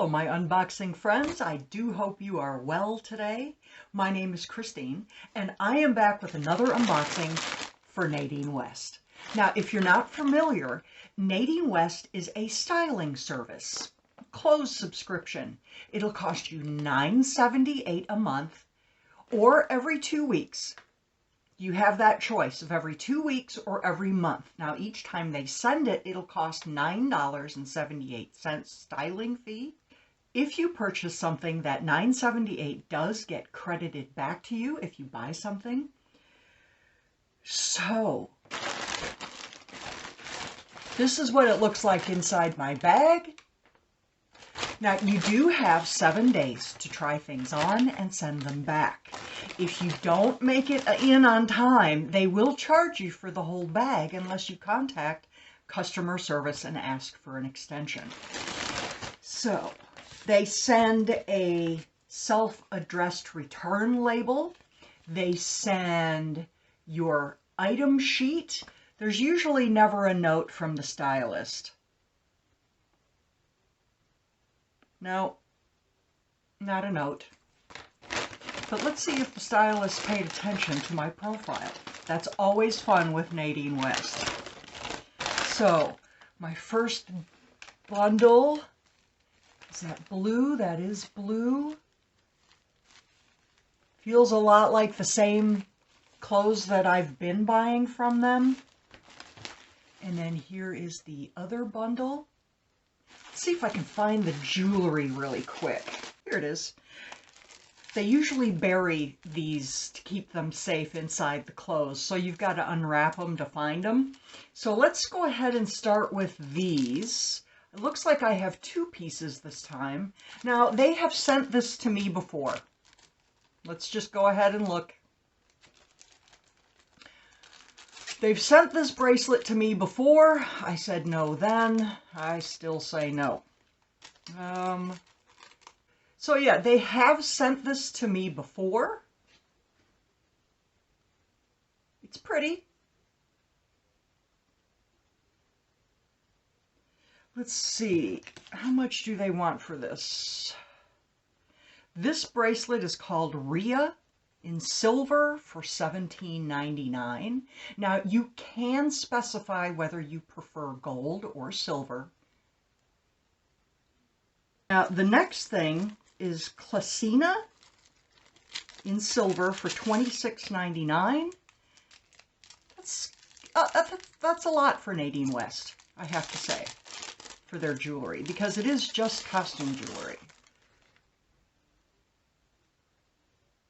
Hello, my unboxing friends. I do hope you are well today. My name is Christine, and I am back with another unboxing for Nadine West. Now, if you're not familiar, Nadine West is a styling service, closed subscription. It'll cost you $9.78 a month or every 2 weeks. You have that choice of every 2 weeks or every month. Now, each time they send it, it'll cost $9.78 styling fee. If you purchase something, that $9.78 does get credited back to you if you buy something. So, this is what it looks like inside my bag. Now, you do have 7 days to try things on and send them back. If you don't make it in on time, they will charge you for the whole bag unless you contact customer service and ask for an extension. So, they send a self-addressed return label. They send your item sheet. There's usually never a note from the stylist. No, not a note. But let's see if the stylist paid attention to my profile. That's always fun with Nadine West. So, my first bundle, is that blue? That is blue. Feels a lot like the same clothes that I've been buying from them. And then here is the other bundle. Let's see if I can find the jewelry really quick. Here it is. They usually bury these to keep them safe inside the clothes, so you've got to unwrap them to find them. So let's go ahead and start with these. It looks like I have 2 pieces this time. Now, they have sent this to me before. Let's just go ahead and look. They've sent this bracelet to me before. I said no then. I still say no. So yeah, they have sent this to me before. It's pretty. Let's see, how much do they want for this? This bracelet is called Rhea in silver for $17.99. Now, you can specify whether you prefer gold or silver. Now, the next thing is Classina in silver for $26.99. That's a lot for Nadine West, I have to say, for their jewelry, because it is just costume jewelry.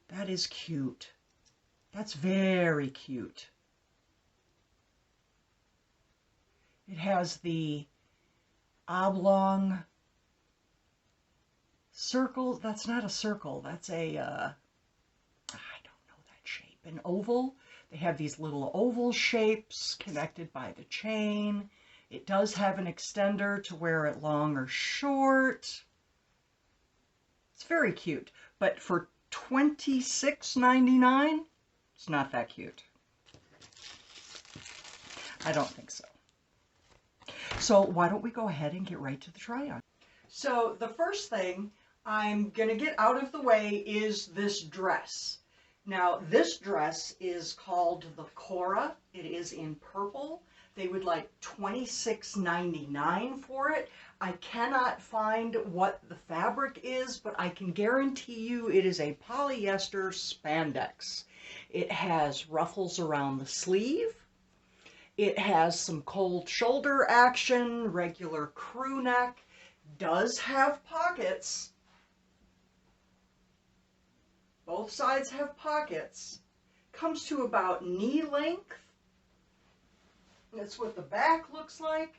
That is cute. That's very cute. It has the oblong circle. That's not a circle. That's a, I don't know that shape. An oval. They have these little oval shapes connected by the chain. It does have an extender to wear it long or short. It's very cute. But for $26.99, it's not that cute. I don't think so. So why don't we go ahead and get right to the try-on. So the first thing I'm going to get out of the way is this dress. Now, this dress is called the Cora. It is in purple. They would like $26.99 for it. I cannot find what the fabric is, but I can guarantee you it is a polyester spandex. It has ruffles around the sleeve. It has some cold shoulder action, regular crew neck. Does have pockets. Both sides have pockets. Comes to about knee length. That's what the back looks like.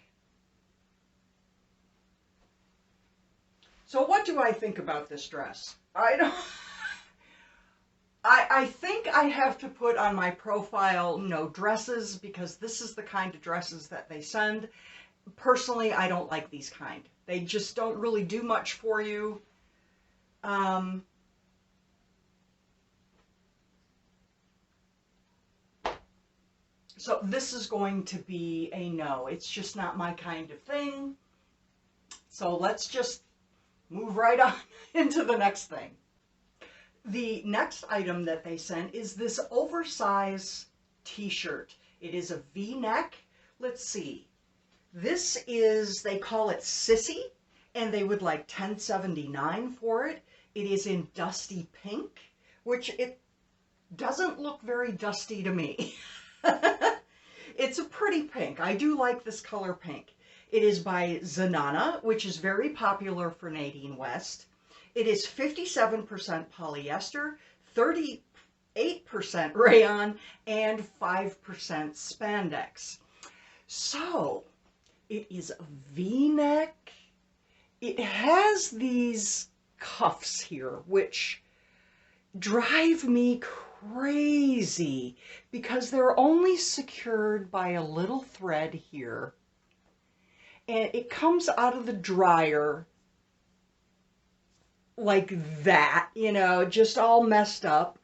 So what do I think about this dress? I think I have to put on my profile no dresses, because this is the kind of dresses that they send. Personally, I don't like these kind. They just don't really do much for you. So this is going to be a no. It's just not my kind of thing. So let's just move right on into the next thing. The next item that they sent is this oversized t-shirt. It is a V-neck. Let's see. This is, they call it Sissy, and they would like $10.79 for it. It is in dusty pink, which it doesn't look very dusty to me. It's a pretty pink. I do like this color pink. It is by Zanana, which is very popular for Nadine West. It is 57% polyester, 38% rayon, and 5% spandex. So, it is a V-neck. It has these cuffs here, which drive me crazy because they're only secured by a little thread here. And it comes out of the dryer like that, you know, just all messed up.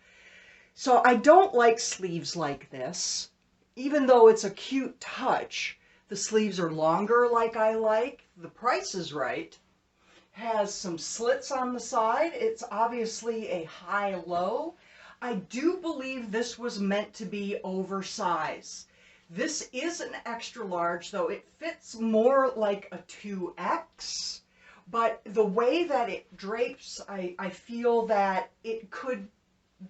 So I don't like sleeves like this. Even though it's a cute touch, the sleeves are longer like I like. The price is right. Has some slits on the side. It's obviously a high-low. I do believe this was meant to be oversized. This is an extra large, though it fits more like a 2X. But the way that it drapes, I feel that it could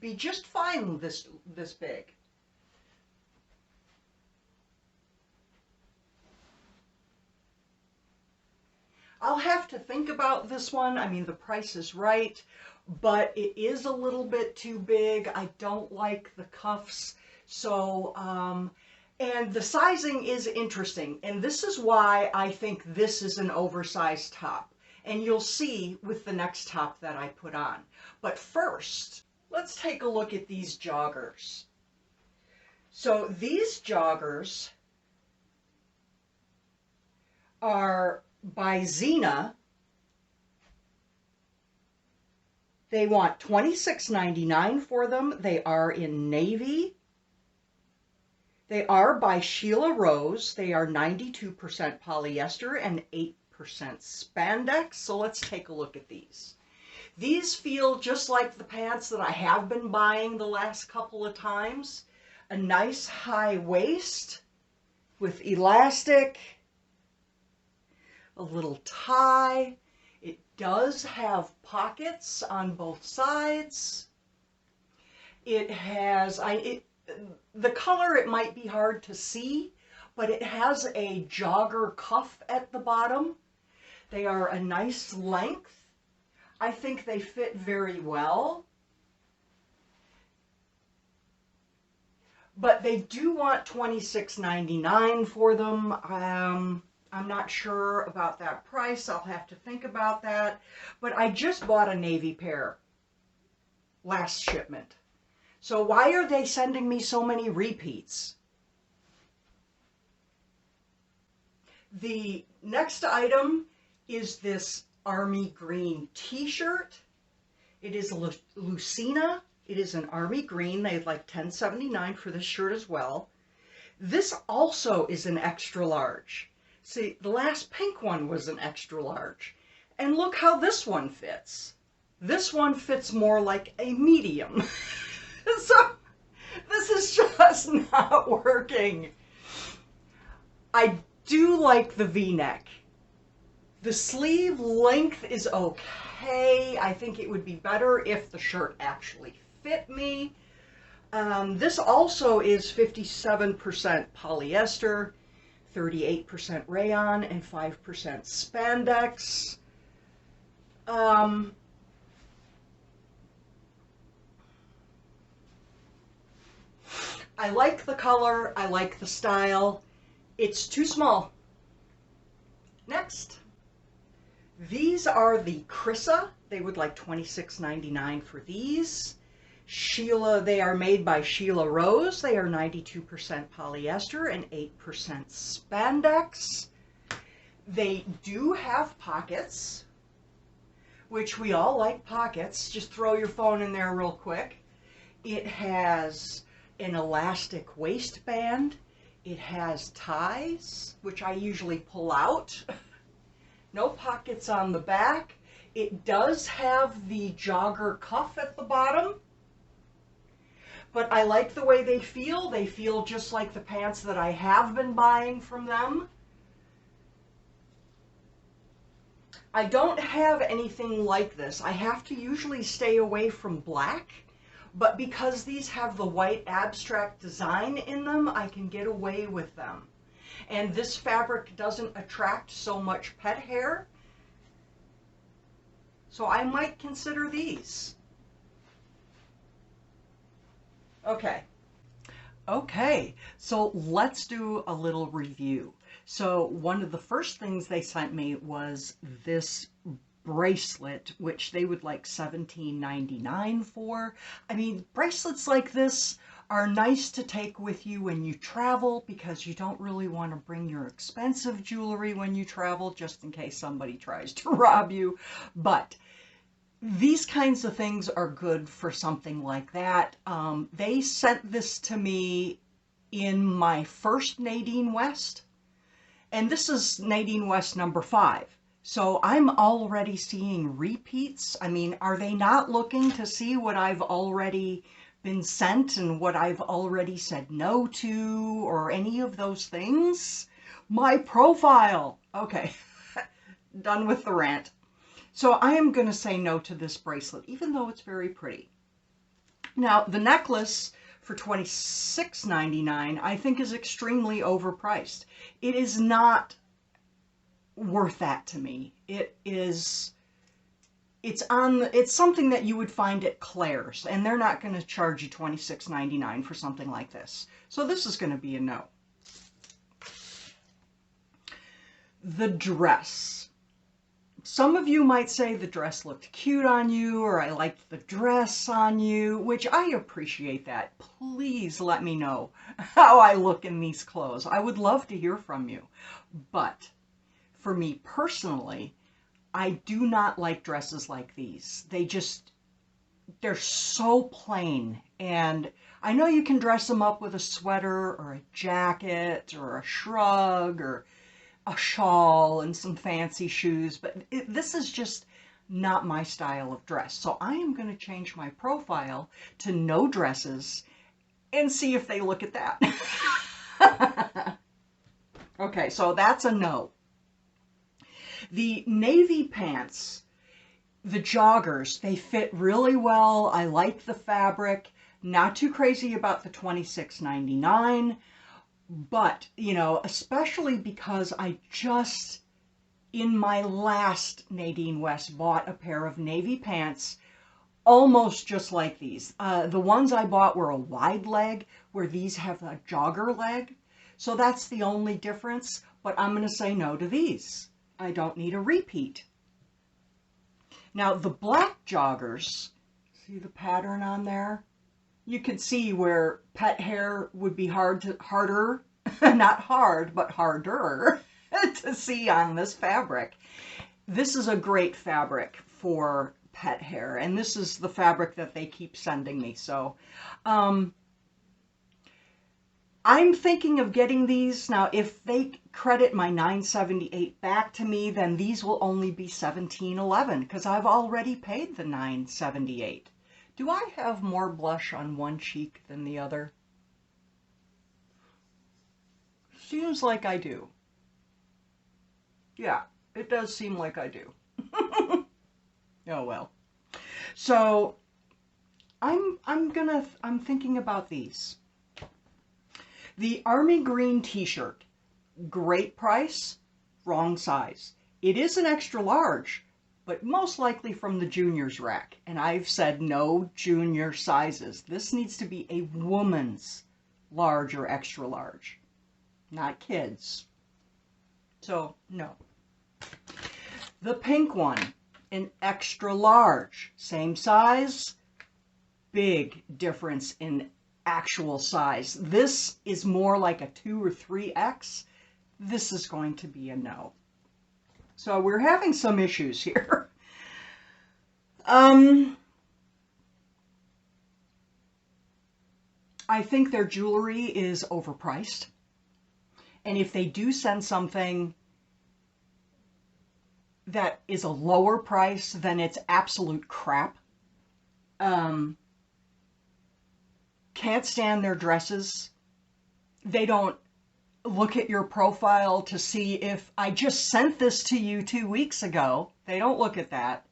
be just fine this big. I'll have to think about this one. I mean, the price is right, but it is a little bit too big. I don't like the cuffs. So, and the sizing is interesting. And this is why I think this is an oversized top. And you'll see with the next top that I put on. But first, let's take a look at these joggers. So these joggers are by Xena. They want $26.99 for them. They are in navy. They are by Sheila Rose. They are 92% polyester and 8% spandex. So let's take a look at these. These feel just like the pants that I have been buying the last couple of times. A nice high waist with elastic. A little tie. It does have pockets on both sides. It has, the color, it might be hard to see, but it has a jogger cuff at the bottom. They are a nice length. I think they fit very well. But they do want $26.99 for them. I'm not sure about that price. I'll have to think about that. But I just bought a navy pair last shipment. So why are they sending me so many repeats? The next item is this army green t-shirt. It is a Lucina. It is an army green. They'd like $10.79 for this shirt as well. This also is an extra large. See, the last pink one was an extra large. And look how this one fits. This one fits more like a medium. So, this is just not working. I do like the V-neck. The sleeve length is okay. I think it would be better if the shirt actually fit me. This also is 57% polyester, 38% rayon, and 5% spandex. I like the color, I like the style. It's too small. Next, these are the Crissa. They would like $26.99 for these. Sheila, they are made by Sheila Rose. They are 92% polyester and 8% spandex. They do have pockets, which we all like pockets. Just throw your phone in there real quick. It has an elastic waistband. It has ties, which I usually pull out. No pockets on the back. It does have the jogger cuff at the bottom, but I like the way they feel. They feel just like the pants that I have been buying from them. I don't have anything like this. I have to usually stay away from black, but because these have the white abstract design in them, I can get away with them. And this fabric doesn't attract so much pet hair, so I might consider these. Okay, so let's do a little review. So one of the first things they sent me was this bracelet, which they would like $17.99 for. I mean, bracelets like this are nice to take with you when you travel because you don't really want to bring your expensive jewelry when you travel, just in case somebody tries to rob you. But these kinds of things are good for something like that. They sent this to me in my first Nadine West, and this is Nadine West number 5. So I'm already seeing repeats. I mean, are they not looking to see what I've already been sent and what I've already said no to, or any of those things? My profile. Okay, done with the rant. So I am going to say no to this bracelet, even though it's very pretty. Now, the necklace for $26.99 I think is extremely overpriced. It is not worth that to me. It's something that you would find at Claire's, and they're not going to charge you $26.99 for something like this. So this is going to be a no. The dress. Some of you might say the dress looked cute on you, or I liked the dress on you, which I appreciate that. Please let me know how I look in these clothes. I would love to hear from you. But for me personally, I do not like dresses like these. They're so plain. And I know you can dress them up with a sweater or a jacket or a shrug or a shawl and some fancy shoes, but this is just not my style of dress. So I am going to change my profile to no dresses and see if they look at that. Okay, so that's a no. The navy pants, the joggers, they fit really well. I like the fabric. Not too crazy about the $26.99. But, you know, especially because I just, in my last Nadine West, bought a pair of navy pants almost just like these. The ones I bought were a wide leg, where these have a jogger leg. So that's the only difference. But I'm going to say no to these. I don't need a repeat. Now, the black joggers, see the pattern on there? You can see where pet hair would be harder, not hard, but harder to see on this fabric. This is a great fabric for pet hair, and this is the fabric that they keep sending me. So I'm thinking of getting these. Now, if they credit my $9.78 back to me, then these will only be $17.11 because I've already paid the $9.78. Do I have more blush on one cheek than the other? Seems like I do. Yeah, it does seem like I do. Oh well. So I'm thinking about these. The army green t-shirt, great price, wrong size. It is an extra large, but most likely from the juniors rack. And I've said no junior sizes. This needs to be a woman's large or extra large, not kids. So, no. The pink one, an extra large. Same size, big difference in actual size. This is more like a 2 or 3X. This is going to be a no. So we're having some issues here. I think their jewelry is overpriced. And if they do send something that is a lower price, then it's absolute crap. Can't stand their dresses. They don't look at your profile to see if I just sent this to you 2 weeks ago. They don't look at that.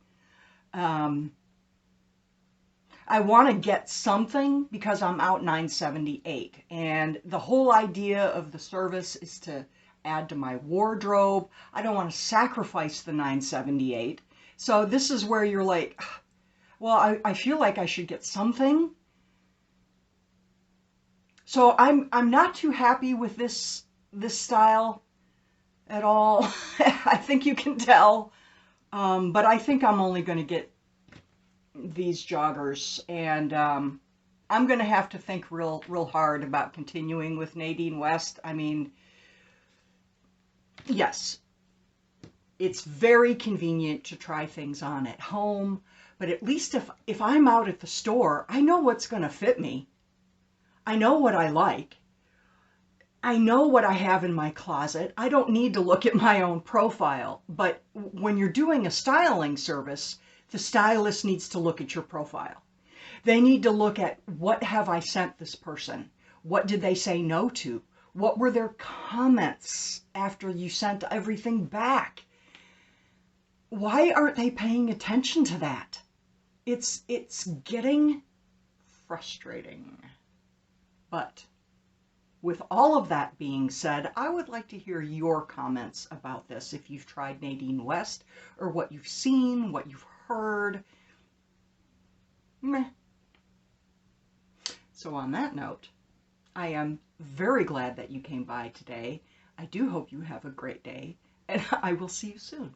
I want to get something because I'm out $9.78, and the whole idea of the service is to add to my wardrobe. I don't want to sacrifice the $9.78. So this is where you're like, well, I feel like I should get something. So I'm not too happy with this style at all. I think you can tell. But I think I'm only going to get these joggers, and I'm going to have to think real hard about continuing with Nadine West. I mean, yes, it's very convenient to try things on at home, but at least if I'm out at the store, I know what's going to fit me. I know what I like. I know what I have in my closet. I don't need to look at my own profile. But when you're doing a styling service, the stylist needs to look at your profile. They need to look at, what have I sent this person? What did they say no to? What were their comments after you sent everything back? Why aren't they paying attention to that? It's getting frustrating. But with all of that being said, I would like to hear your comments about this. If you've tried Nadine West, or what you've seen, what you've heard. Meh. So on that note, I am very glad that you came by today. I do hope you have a great day, and I will see you soon.